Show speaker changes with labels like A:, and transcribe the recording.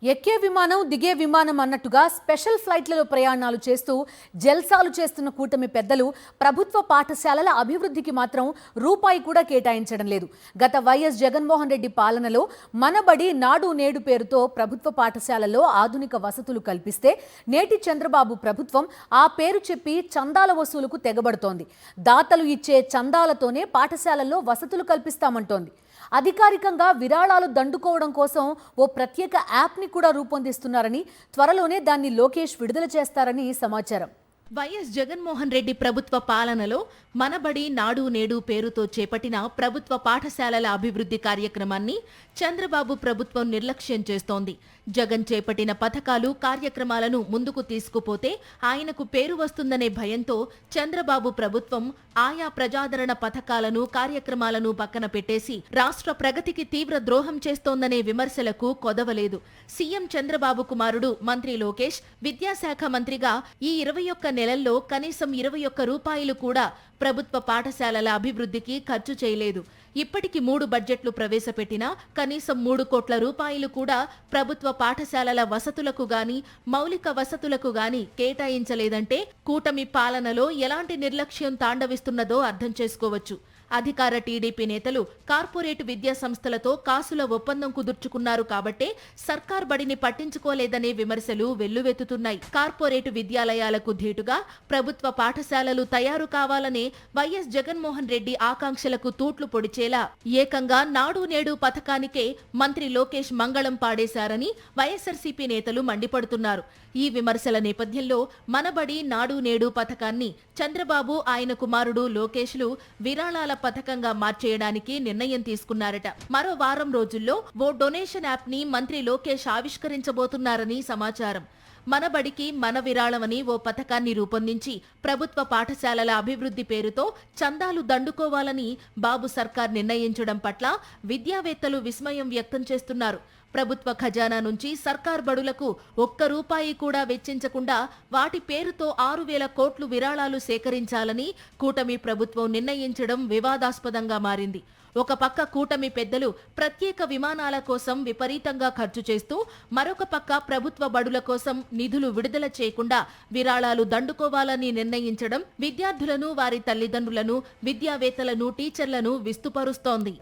A: ఎక్కే విమానం దిగే విమానం అన్నట్టుగా స్పెషల్ ఫ్లైట్లలో ప్రయాణాలు చేస్తూ జల్సాలు చేస్తున్న కూటమి పెద్దలు ప్రభుత్వ పాఠశాలల అభివృద్ధికి మాత్రం రూపాయి కూడా కేటాయించడం లేదు. గత వైఎస్ జగన్మోహన్ రెడ్డి పాలనలో మనబడి నాడు నేడు పేరుతో ప్రభుత్వ పాఠశాలల్లో ఆధునిక వసతులు కల్పిస్తే నేటి చంద్రబాబు ప్రభుత్వం ఆ పేరు చెప్పి చందాల వసూలుకు తెగబడుతోంది. దాతలు ఇచ్చే చందాలతోనే పాఠశాలల్లో వసతులు కల్పిస్తామంటోంది. అధికారికంగా విరాళాలు దండుకోవడం కోసం ఓ ప్రత్యేక యాప్ని కూడా రూపొందిస్తున్నారని, త్వరలోనే దాన్ని లోకేష్ విడుదల చేస్తారని సమాచారం.
B: వైఎస్ జగన్మోహన్ రెడ్డి ప్రభుత్వ పాలనలో మనబడి నాడు నేడు పేరుతో చేపట్టిన ప్రభుత్వ పాఠశాలల అభివృద్ధి కార్యక్రమాన్ని చంద్రబాబు ప్రభుత్వం నిర్లక్ష్యం చేస్తోంది. జగన్ చేపట్టిన పథకాలు కార్యక్రమాలను ముందుకు తీసుకుపోతే ఆయనకు పేరు వస్తుందనే భయంతో చంద్రబాబు ప్రభుత్వం ఆయా ప్రజాదరణ పథకాలను కార్యక్రమాలను పక్కన పెట్టేసి రాష్ట్ర ప్రగతికి తీవ్ర ద్రోహం చేస్తోందనే విమర్శలకు కొదవలేదు. సీఎం చంద్రబాబు కుమారుడు మంత్రి లోకేష్ విద్యాశాఖ మంత్రిగా ఈ 21 నెలల్లో కనీసం 21 రూపాయలు కూడా ప్రభుత్వ పాఠశాలల అభివృద్ధికి ఖర్చు చేయలేదు. ఇప్పటికి 3 బడ్జెట్లు ప్రవేశపెట్టినా కనీసం 3 కోట్ల రూపాయలు కూడా ప్రభుత్వ పాఠశాలల వసతులకు గాని మౌలిక వసతులకు గాని కేటాయించలేదంటే కూటమి పాలనలో ఎలాంటి నిర్లక్ష్యం తాండవిస్తున్నదో అర్థం చేసుకోవచ్చు. అధికార టీడీపీ నేతలు కార్పొరేట్ విద్యా సంస్థలతో కాసుల ఒప్పందం కుదుర్చుకున్నారు కాబట్టే సర్కార్ బడిని పట్టించుకోలేదనే విమర్శలు వెల్లువెత్తుతున్నాయి. కార్పొరేట్ విద్యాలయాలకు ధీటుగా ప్రభుత్వ పాఠశాలలు తయారు కావాలనే వైఎస్ జగన్మోహన్ రెడ్డి ఆకాంక్షలకు తూట్లు పొడిచేలా ఏకంగా నాడు నేడు పథకానికే మంత్రి లోకేష్ మంగళం పాడేశారని వైఎస్ఆర్సీపీ నేతలు మండిపడుతున్నారు. ఈ విమర్శల నేపథ్యంలో మనబడి నాడు నేడు పథకాన్ని చంద్రబాబు ఆయన కుమారుడు లోకేష్లు విరాళాల పథకంగా మార్చేయడానికి నిర్ణయం తీసుకున్నారట. మరో వారం రోజుల్లో ఓ డొనేషన్ యాప్ ని మంత్రి లోకేష్ ఆవిష్కరించబోతున్నారని సమాచారం. మనబడికి మన విరాళమని ఓ పథకాన్ని రూపొందించి ప్రభుత్వ పాఠశాలల అభివృద్ధి పేరుతో చందాలు దండుకోవాలని బాబు సర్కార్ నిర్ణయించడం పట్ల విద్యావేత్తలు విస్మయం వ్యక్తం చేస్తున్నారు. ప్రభుత్వ ఖజానా నుంచి సర్కార్ బడులకు 1 రూపాయి కూడా వెచ్చించకుండా వాటి పేరుతో 6,000 కోట్లు విరాళాలు సేకరించాలని కూటమి ప్రభుత్వం నిర్ణయించడం వివాదాస్పదంగా మారింది. ఒక పక్క కూటమి పెద్దలు ప్రత్యేక విమానాల కోసం విపరీతంగా ఖర్చు చేస్తూ మరొక పక్క ప్రభుత్వ బడుల కోసం నిధులు విడుదల చేయకుండా విరాళాలు దండుకోవాలని నిర్ణయించడం విద్యార్థులను, వారి తల్లిదండ్రులను, విద్యావేత్తలను, టీచర్లను విస్తుపరుస్తోంది.